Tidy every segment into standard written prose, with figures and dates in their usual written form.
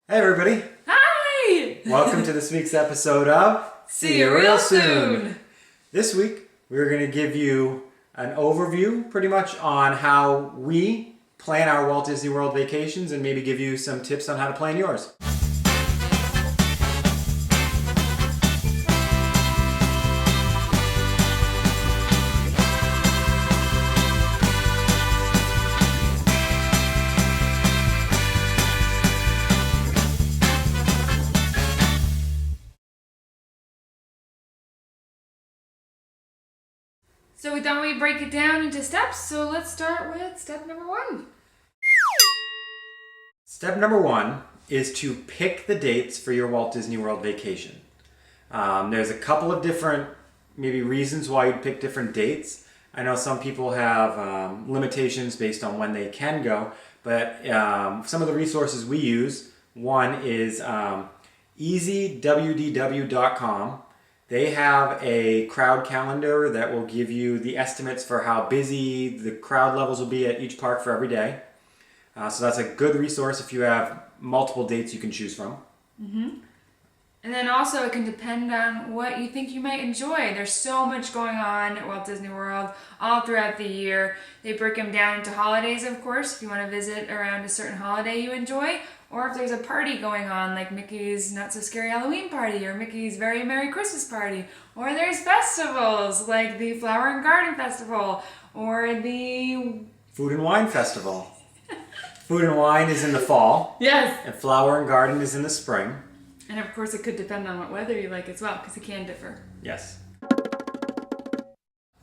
Hey everybody! Hi! Welcome to this week's episode of See You Real Soon! This week we're going to give you an overview pretty much on how we plan our Walt Disney World vacations and maybe give you some tips on how to plan yours. So we thought we'd break it down into steps, so let's start with step number 1. Step number 1 is to pick the dates for your Walt Disney World vacation. There's a couple of different maybe reasons why you'd pick different dates. I know some people have limitations based on when they can go, but some of the resources we use, one is easywdw.com. They have a crowd calendar that will give you the estimates for how busy the crowd levels will be at each park for every day. So that's a good resource if you have multiple dates you can choose from. Mm-hmm. And then also it can depend on what you think you might enjoy. There's so much going on at Walt Disney World all throughout the year. They break them down into holidays, of course, if you want to visit around a certain holiday you enjoy, or if there's a party going on like Mickey's Not So Scary Halloween Party or Mickey's Very Merry Christmas Party, or there's festivals like the Flower and Garden Festival or the Food and Wine Festival. Food and Wine is in the fall. Yes. And Flower and Garden is in the spring. And of course it could depend on what weather you like as well, because it can differ. Yes.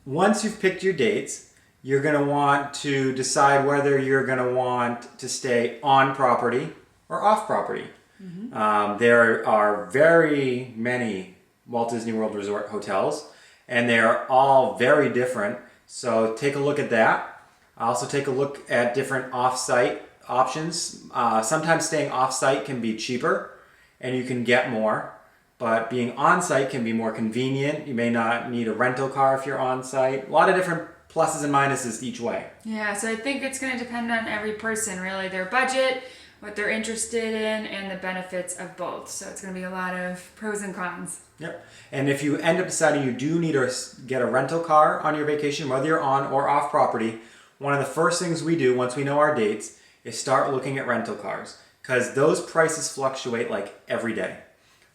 Once you've picked your dates, you're going to want to decide whether you're going to want to stay on property or off property. Mm-hmm. There are very many Walt Disney World Resort hotels, and they're all very different. So take a look at that. Also take a look at different off-site options. Sometimes staying off-site can be cheaper and you can get more, but being on-site can be more convenient. You may not need a rental car if you're on-site. A lot of different pluses and minuses each way. Yeah, so I think it's going to depend on every person, really, their budget, what they're interested in, and the benefits of both. So it's going to be a lot of pros and cons. Yep. And if you end up deciding you do need to get a rental car on your vacation, whether you're on or off property, one of the first things we do once we know our dates is start looking at rental cars, because those prices fluctuate like every day.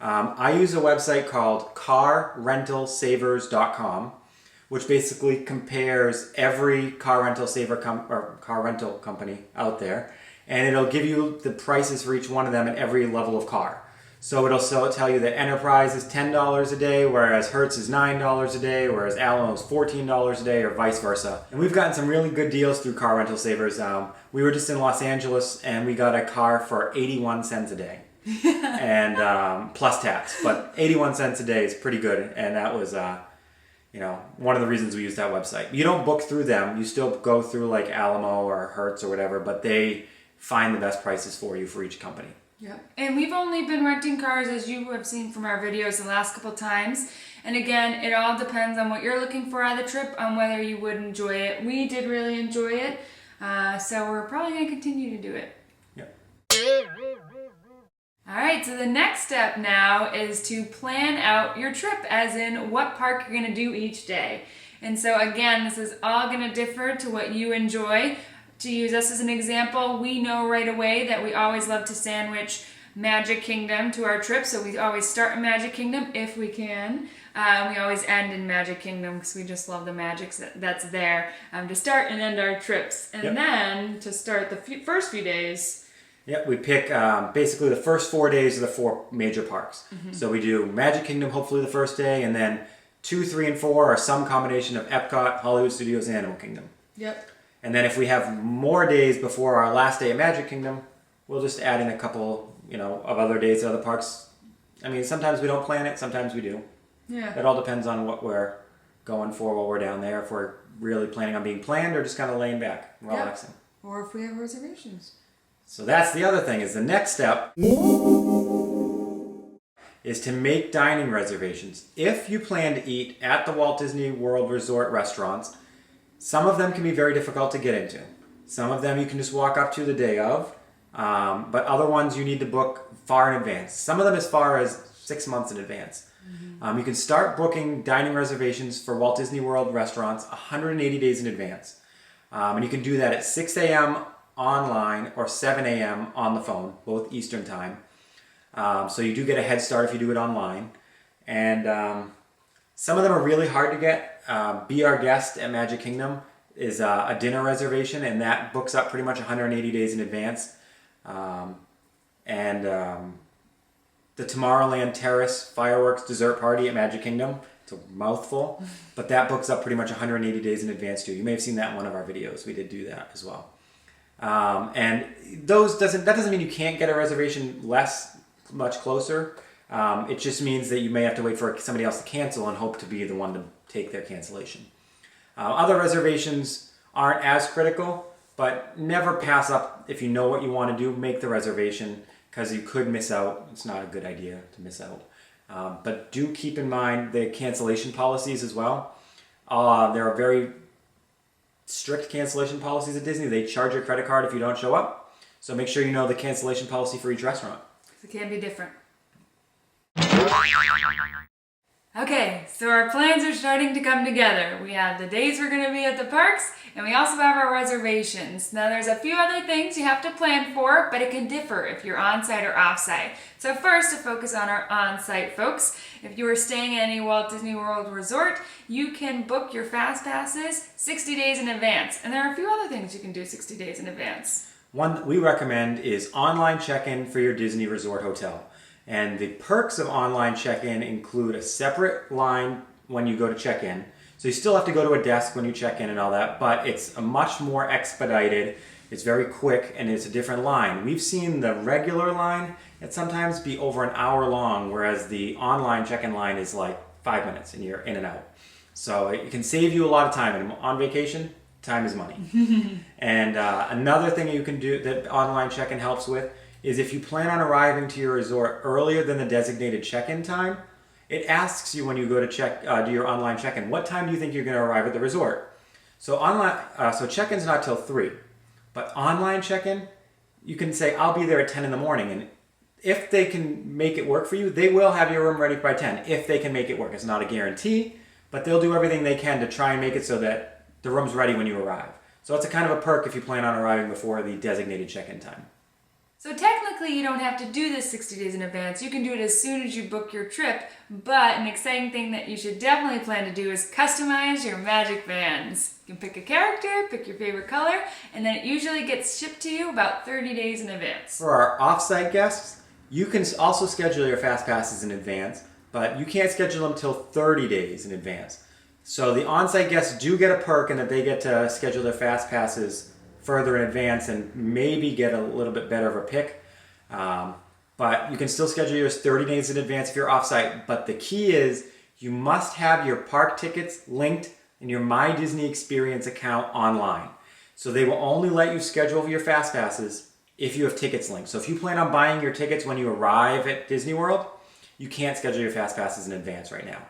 I use a website called carrentalsavers.com, which basically compares every car rental company out there, and it'll give you the prices for each one of them at every level of car. So it'll tell you that Enterprise is $10 a day, whereas Hertz is $9 a day, whereas Alamo is $14 a day, or vice versa. And we've gotten some really good deals through Car Rental Savers. We were just in Los Angeles and we got a car for 81 cents a day. And plus tax, but 81 cents a day is pretty good. And that was one of the reasons we used that website. You don't book through them. You still go through like Alamo or Hertz or whatever, but they find the best prices for you for each company. Yeah, and we've only been renting cars, as you have seen from our videos the last couple times. And again, it all depends on what you're looking for out of the trip, on whether you would enjoy it. We did really enjoy it, so we're probably going to continue to do it. Yep. All right, so the next step now is to plan out your trip, as in what park you're going to do each day. And so again, this is all going to differ to what you enjoy. To use us as an example, we know right away that we always love to sandwich Magic Kingdom to our trip, so we always start in Magic Kingdom if we can. We always end in Magic Kingdom because we just love the magic that's there to start and end our trips. And then to start the first few days. Yep, we pick basically the first 4 days of the 4 major parks. Mm-hmm. So we do Magic Kingdom hopefully the first day, and then 2, 3, and 4 are some combination of Epcot, Hollywood Studios, and Animal Kingdom. Yep. And then if we have more days before our last day at Magic Kingdom, we'll just add in a couple, of other days at other parks. I mean, sometimes we don't plan it, sometimes we do. Yeah. It all depends on what we're going for while we're down there, if we're really planning on being planned or just kind of laying back, relaxing. Or if we have reservations. So that's the other thing, is the next step is to make dining reservations. If you plan to eat at the Walt Disney World Resort restaurants, some of them can be very difficult to get into. Some of them you can just walk up to the day of, But other ones you need to book far in advance. Some of them as far as 6 months in advance. You can start booking dining reservations for Walt Disney World restaurants 180 days in advance. And you can do that at 6 a.m. online or 7 a.m. on the phone, both Eastern time. So you do get a head start if you do it online. And some of them are really hard to get. Be Our Guest at Magic Kingdom is a dinner reservation, and that books up pretty much 180 days in advance. The Tomorrowland Terrace fireworks dessert party at Magic Kingdom, it's a mouthful, but that books up pretty much 180 days in advance too. You may have seen that in one of our videos. We did do that as well. And that doesn't mean you can't get a reservation much closer. It just means that you may have to wait for somebody else to cancel and hope to be the one to take their cancellation. Other reservations aren't as critical, but never pass up. If you know what you want to do, make the reservation, because you could miss out. It's not a good idea to miss out. But do keep in mind the cancellation policies as well. There are very strict cancellation policies at Disney. They charge your credit card if you don't show up. So make sure you know the cancellation policy for each restaurant. It can be different. Okay, so our plans are starting to come together. We have the days we're going to be at the parks, and we also have our reservations. Now there's a few other things you have to plan for, but it can differ if you're on-site or off-site. So first, to focus on our on-site folks, if you are staying at any Walt Disney World resort, you can book your fast passes 60 days in advance. And there are a few other things you can do 60 days in advance. One that we recommend is online check-in for your Disney Resort hotel. And the perks of online check-in include a separate line when you go to check-in. So you still have to go to a desk when you check in and all that, but it's a much more expedited, it's very quick, and it's a different line. We've seen the regular line that sometimes be over an hour long, whereas the online check-in line is like 5 minutes and you're in and out. So it can save you a lot of time. And on vacation, time is money. And another thing you can do that online check-in helps with is if you plan on arriving to your resort earlier than the designated check-in time, it asks you when you go to do your online check-in, what time do you think you're going to arrive at the resort? So so check-in's not till 3, but online check-in, you can say, I'll be there at 10 in the morning, and if they can make it work for you, they will have your room ready by 10, if they can make it work. It's not a guarantee, but they'll do everything they can to try and make it so that the room's ready when you arrive. So it's a kind of a perk if you plan on arriving before the designated check-in time. So technically you don't have to do this 60 days in advance. You can do it as soon as you book your trip, but an exciting thing that you should definitely plan to do is customize your magic bands. You can pick a character, pick your favorite color, and then it usually gets shipped to you about 30 days in advance. For our off-site guests, you can also schedule your fast passes in advance, but you can't schedule them till 30 days in advance. So the on-site guests do get a perk in that they get to schedule their fast passes further in advance and maybe get a little bit better of a pick. But you can still schedule yours 30 days in advance if you're off-site. But the key is you must have your park tickets linked in your My Disney Experience account online. So they will only let you schedule your fast passes if you have tickets linked. So if you plan on buying your tickets when you arrive at Disney World, you can't schedule your fast passes in advance right now.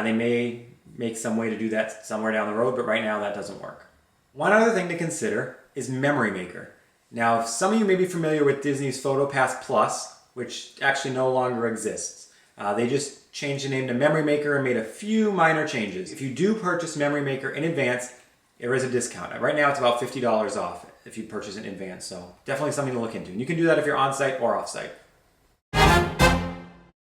They may make some way to do that somewhere down the road, but right now that doesn't work. One other thing to consider is Memory Maker. Now, some of you may be familiar with Disney's PhotoPass Plus, which actually no longer exists. They just changed the name to Memory Maker and made a few minor changes. If you do purchase Memory Maker in advance, there is a discount. Right now it's about $50 off if you purchase it in advance, so definitely something to look into. And you can do that if you're on-site or off-site.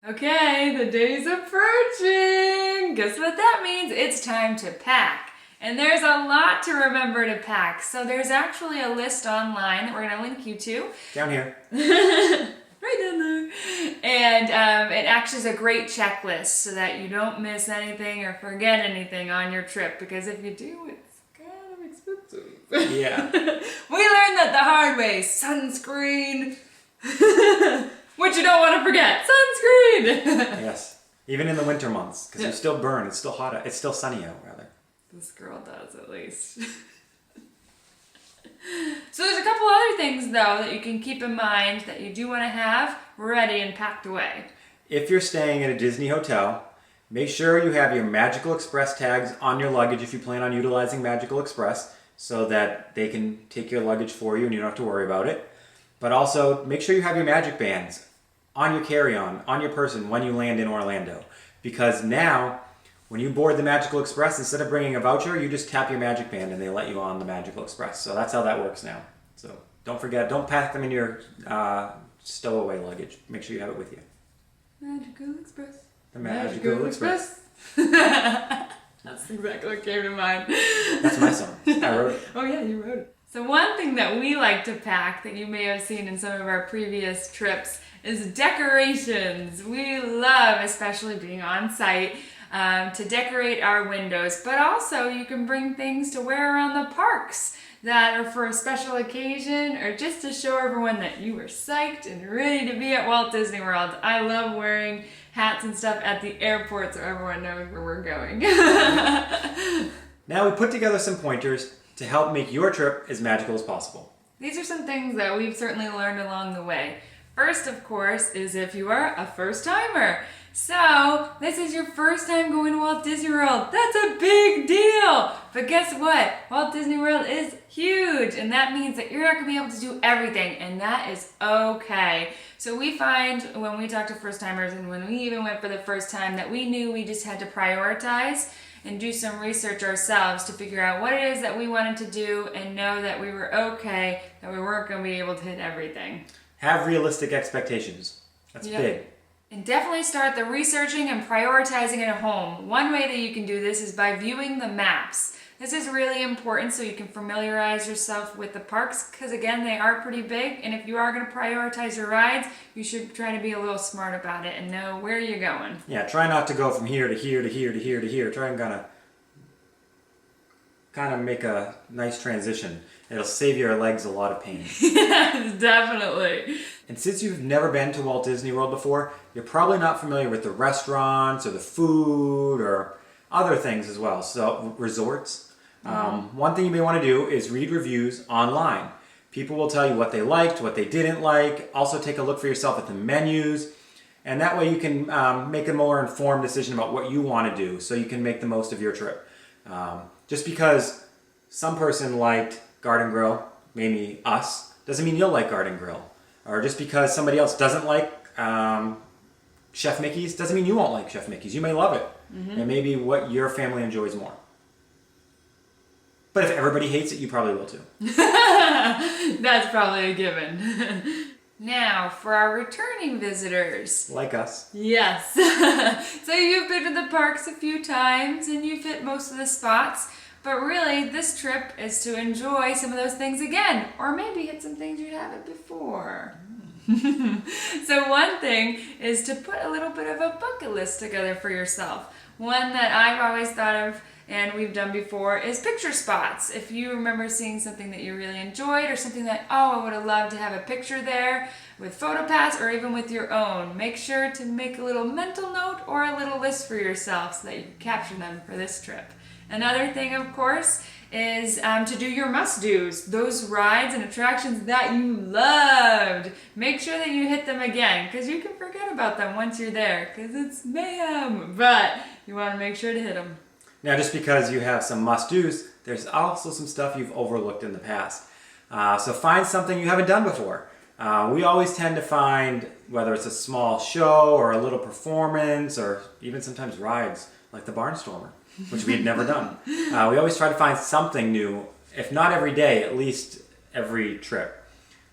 Okay, the day's approaching! Guess what that means? It's time to pack. And there's a lot to remember to pack. So there's actually a list online that we're going to link you to. Down here. Right down there. And it actually is a great checklist so that you don't miss anything or forget anything on your trip. Because if you do, it's kind of expensive. Yeah. We learned that the hard way. Sunscreen. What you don't want to forget. Sunscreen. Yes. Even in the winter months. Because you still burn. It's still hot. It's still sunny out, rather. This girl does, at least. So there's a couple other things, though, that you can keep in mind that you do want to have ready and packed away. If you're staying at a Disney hotel, make sure you have your Magical Express tags on your luggage if you plan on utilizing Magical Express, so that they can take your luggage for you and you don't have to worry about it. But also, make sure you have your magic bands on your carry-on, on your person when you land in Orlando. Because now, when you board the Magical Express, instead of bringing a voucher, you just tap your magic band and they let you on the Magical Express. So that's how that works now. So don't forget, don't pack them in your stowaway luggage. Make sure you have it with you. Magical Express. The Magical Express. That's exactly what came to mind. That's my song. I wrote it. Oh yeah, you wrote it. So one thing that we like to pack that you may have seen in some of our previous trips is decorations. We love, especially being on site, to decorate our windows, but also you can bring things to wear around the parks that are for a special occasion or just to show everyone that you were psyched and ready to be at Walt Disney World. I love wearing hats and stuff at the airport so everyone knows where we're going. Now we put together some pointers to help make your trip as magical as possible. These are some things that we've certainly learned along the way. First, of course, is if you are a first-timer. So, this is your first time going to Walt Disney World. That's a big deal! But guess what? Walt Disney World is huge, and that means that you're not going to be able to do everything, and that is okay. So we find when we talk to first-timers, and when we even went for the first time, that we knew we just had to prioritize and do some research ourselves to figure out what it is that we wanted to do and know that we were okay, that we weren't going to be able to hit everything. Have realistic expectations. That's big. And definitely start the researching and prioritizing at home. One way that you can do this is by viewing the maps. This is really important so you can familiarize yourself with the parks because again, they are pretty big, and if you are going to prioritize your rides, you should try to be a little smart about it and know where you're going. Yeah, try not to go from here to here to here to here to here. Try and kind of make a nice transition. It'll save your legs a lot of pain. Yes, definitely. And since you've never been to Walt Disney World before, you're probably not familiar with the restaurants or the food or other things as well. So, resorts. One thing you may want to do is read reviews online. People will tell you what they liked, what they didn't like. Also take a look for yourself at the menus. And that way you can make a more informed decision about what you want to do so you can make the most of your trip. Just because some person liked Garden Grill, maybe us, doesn't mean you'll like Garden Grill. Or just because somebody else doesn't like Chef Mickey's, doesn't mean you won't like Chef Mickey's. You may love it. And maybe what your family enjoys more. But if everybody hates it, you probably will too. That's probably a given. Now, for our returning visitors. Like us. Yes. So you've been to the parks a few times and you've hit most of the spots. But really, this trip is to enjoy some of those things again. Or maybe hit some things you haven't before. So one thing is to put a little bit of a bucket list together for yourself. One that I've always thought of and we've done before is picture spots. If you remember seeing something that you really enjoyed or something that, oh, I would have loved to have a picture there with PhotoPass or even with your own, make sure to make a little mental note or a little list for yourself so that you can capture them for this trip. Another thing, of course, is to do your must-dos, those rides and attractions that you loved. Make sure that you hit them again, because you can forget about them once you're there, because it's mayhem, but you want to make sure to hit them. Now, just because you have some must-dos, there's also some stuff you've overlooked in the past. So find something you haven't done before. We always tend to find, whether it's a small show or a little performance or even sometimes rides, like the Barnstormer, which we had never done. We always try to find something new, if not every day, at least every trip.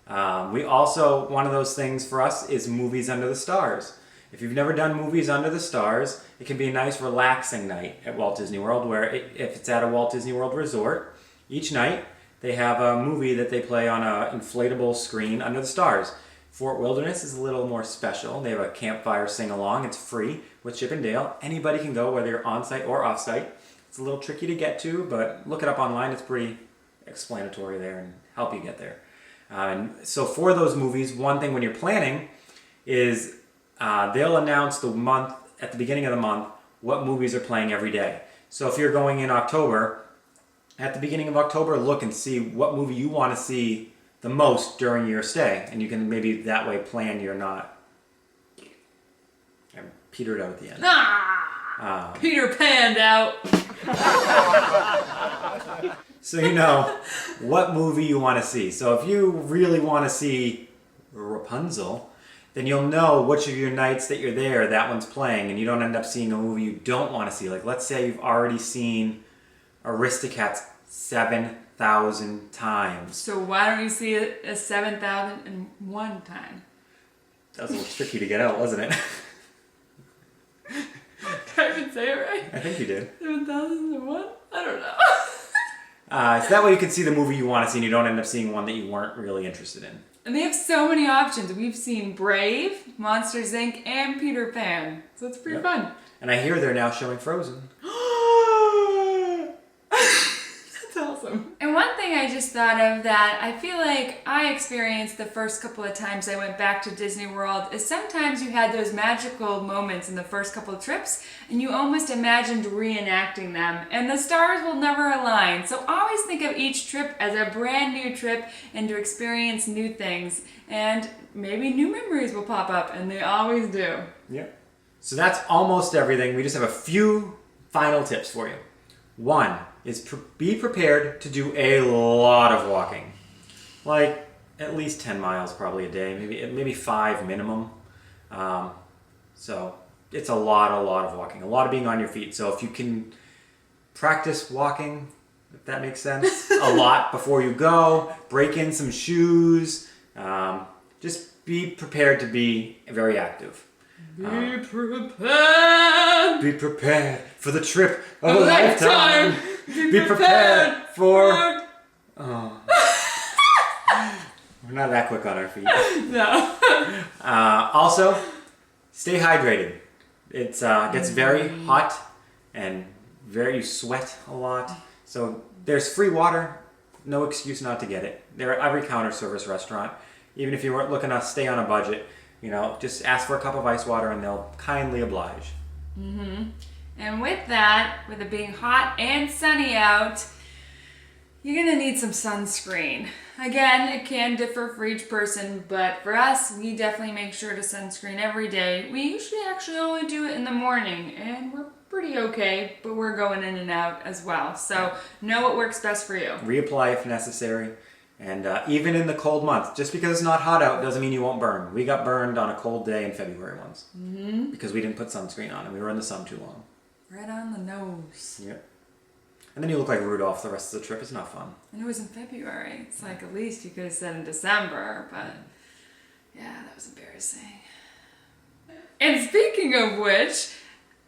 We also, one of those things for us is movies under the stars. If you've never done movies under the stars, it can be a nice relaxing night at Walt Disney World where if it's at a Walt Disney World resort, each night they have a movie that they play on an inflatable screen under the stars. Fort Wilderness is a little more special. They have a campfire sing-along. It's free with Chip and Dale. Anybody can go, whether you're on-site or off-site. It's a little tricky to get to, but look it up online. It's pretty explanatory there and help you get there. And so for those movies, one thing when you're planning is they'll announce the month at the beginning of the month what movies are playing every day. So if you're going in October, at the beginning of October, look and see what movie you want to see the most during your stay, and you can maybe that way plan you're not. I petered out at the end. Peter panned out. So you know what movie you want to see. So if you really want to see Rapunzel, then you'll know which of your nights that you're there, that one's playing, and you don't end up seeing a movie you don't want to see. Like, let's say you've already seen Aristocats 7,000 times. So why don't you see it a 7,001 time? That was a little tricky to get out, wasn't it? Did I even say it right? I think you did. 7,001? I don't know. So that way you can see the movie you want to see and you don't end up seeing one that you weren't really interested in. And they have so many options. We've seen Brave, Monsters Inc., and Peter Pan. So it's pretty fun. And I hear they're now showing Frozen. That's awesome. And one thing I just thought of that I feel like I experienced the first couple of times I went back to Disney World is sometimes you had those magical moments in the first couple of trips and you almost imagined reenacting them and the stars will never align. So always think of each trip as a brand new trip and to experience new things and maybe new memories will pop up and they always do. Yeah. So that's almost everything. We just have a few final tips for you. One is be prepared to do a lot of walking. Like at least 10 miles probably a day, maybe 5 minimum. So it's a lot of walking, a lot of being on your feet. So if you can practice walking, if that makes sense, a lot before you go, break in some shoes, just be prepared to be very active. Be prepared! Be prepared for the trip of a lifetime! Be prepared for... Oh. We're not that quick on our feet. No. Also, stay hydrated. It gets very hot and you sweat a lot. So there's free water. No excuse not to get it. They're at every counter service restaurant. Even if you weren't looking to stay on a budget, just ask for a cup of ice water and they'll kindly oblige. Mm-hmm. And with that, with it being hot and sunny out, you're gonna need some sunscreen. Again, it can differ for each person, but for us, we definitely make sure to sunscreen every day. We usually actually only do it in the morning, and we're pretty okay, but we're going in and out as well. So know what works best for you. Reapply if necessary. And even in the cold months, just because it's not hot out doesn't mean you won't burn. We got burned on a cold day in February once because we didn't put sunscreen on and we were in the sun too long. Right on the nose. Yep. And then you look like Rudolph the rest of the trip. It's not fun. And it was in February. It's like at least you could have said in December, but yeah, that was embarrassing. And speaking of which,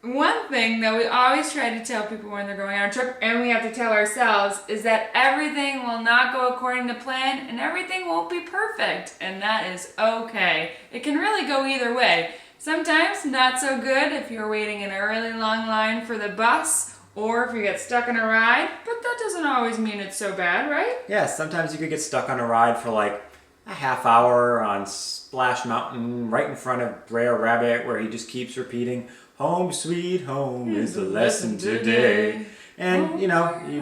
one thing that we always try to tell people when they're going on a trip, and we have to tell ourselves, is that everything will not go according to plan and everything won't be perfect. And that is okay. It can really go either way. Sometimes not so good if you're waiting in a really long line for the bus or if you get stuck in a ride, but that doesn't always mean it's so bad, right? Yeah, sometimes you could get stuck on a ride for like a half hour on Splash Mountain right in front of Brer Rabbit where he just keeps repeating, "Home sweet home is the lesson today." And, you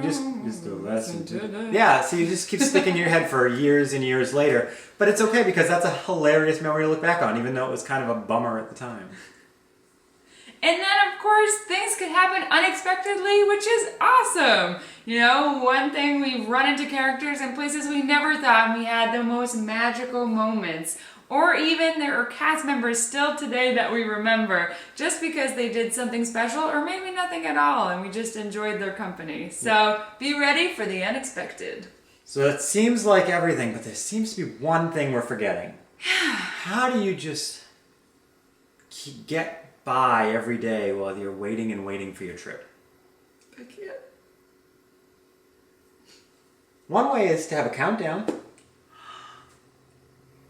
just, is the lesson today. Yeah, so you just keep sticking in your head for years and years later. But it's okay because that's a hilarious memory to look back on, even though it was kind of a bummer at the time. And then, of course, things could happen unexpectedly, which is awesome. One thing, we've run into characters and places we never thought, and we had the most magical moments. Or even there are cast members still today that we remember just because they did something special or maybe nothing at all and we just enjoyed their company. So be ready for the unexpected. So it seems like everything, but there seems to be one thing we're forgetting. How do you just get by every day while you're waiting and waiting for your trip? I can't. One way is to have a countdown.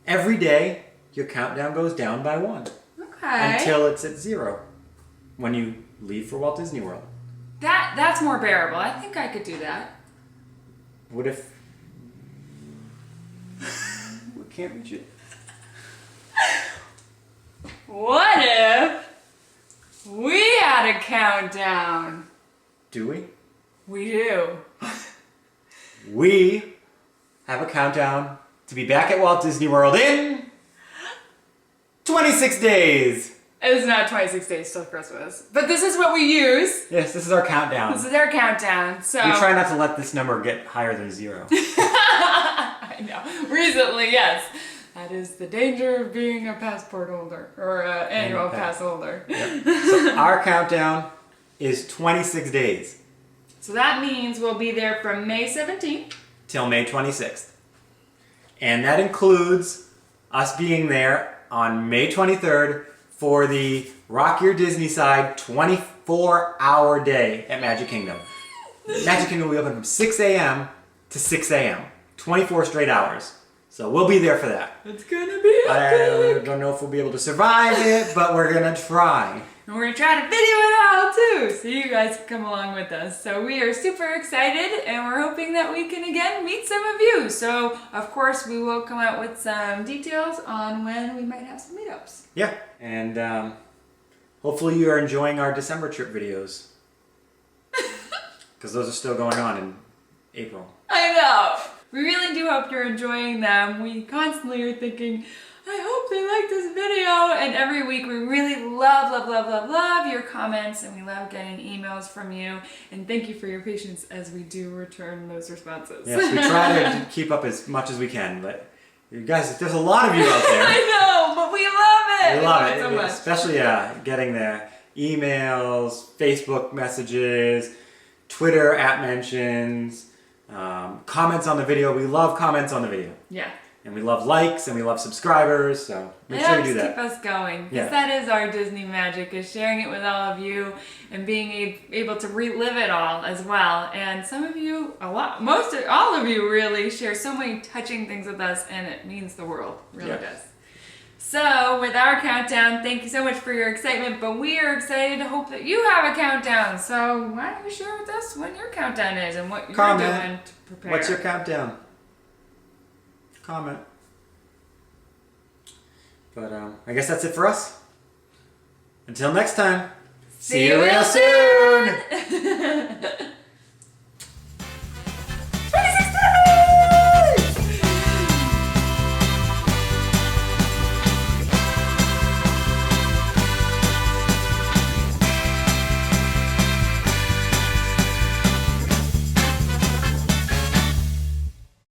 Every day, your countdown goes down by 1. Okay. Until it's at 0 when you leave for Walt Disney World. That's more bearable. I think I could do that. What if we can't reach it? What if we had a countdown? Do we? We do. We have a countdown to be back at Walt Disney World in 26 days. It's not 26 days till Christmas. But this is what we use. Yes, this is our countdown. This is our countdown. So We try not to let this number get higher than 0. I know. Recently, yes. That is the danger of being a passport holder or an annual pass holder. Yep. So our countdown is 26 days. So that means we'll be there from May 17th till May 26th. And that includes us being there on May 23rd for the Rock Your Disney Side 24-hour day at Magic Kingdom. Magic Kingdom will be open from 6 a.m. to 6 a.m. 24 straight hours. So we'll be there for that. It's gonna be epic. I don't know if we'll be able to survive it, but we're gonna try. And we're gonna try to video it all too, so you guys can come along with us. So we are super excited, and we're hoping that we can again meet some of you. So of course we will come out with some details on when we might have some meetups. Yeah, and hopefully you are enjoying our December trip videos. Because those are still going on in April. I know! We really do hope you're enjoying them. We constantly are thinking, I hope they like this video. And every week we really love your comments, and we love getting emails from you. And thank you for your patience as we do return those responses. Yes, we try to keep up as much as we can, but you guys, there's a lot of you out there. I know, but we love it. We love it so much. Especially getting the emails, Facebook messages, Twitter @mentions, comments on the video. We love comments on the video. Yeah. And we love likes and we love subscribers, so make sure you do that. Keep us going, because Yeah. that is our Disney magic, is sharing it with all of you and being able to relive it all as well. And some of you, all of you really share so many touching things with us, and it means the world, it really does. So with our countdown, thank you so much for your excitement, but we are excited to hope that you have a countdown. So why don't you share with us when your countdown is and what you're doing to prepare. What's your countdown? Comment. But I guess that's it for us. Until next time. See you real soon!